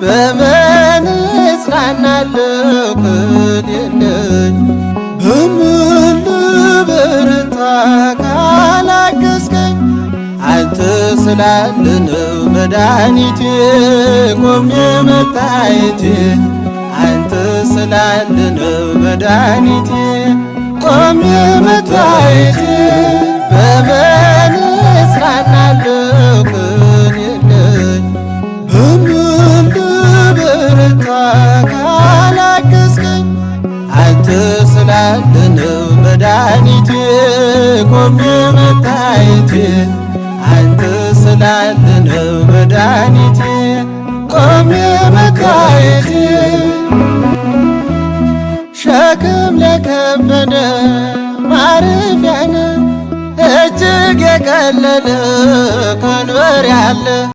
በምን እጽናናለሁ ክል የለኝ በምን ልበረታ ካላገዝከኝ አንተ ስላለ ነው መድኃኒቴ ቆሜ መታየቴ አንተ ስላለ ነው መድኃኒቴ ቆሜ መታየቴ በምን እጽናናለሁ ክል የለኝ በምን ልበረታ ካላገዝከኝ አንተ ስላለ ነው መድኃኒቴ ቆሜ መታየቴ አንተ ስላለ ነው መድኃኒቴ ቆሜ መታየቴ ሸክም ለከበደ ማረፊያ ነህ እጅግ የቀለለ ቀንበር ያለ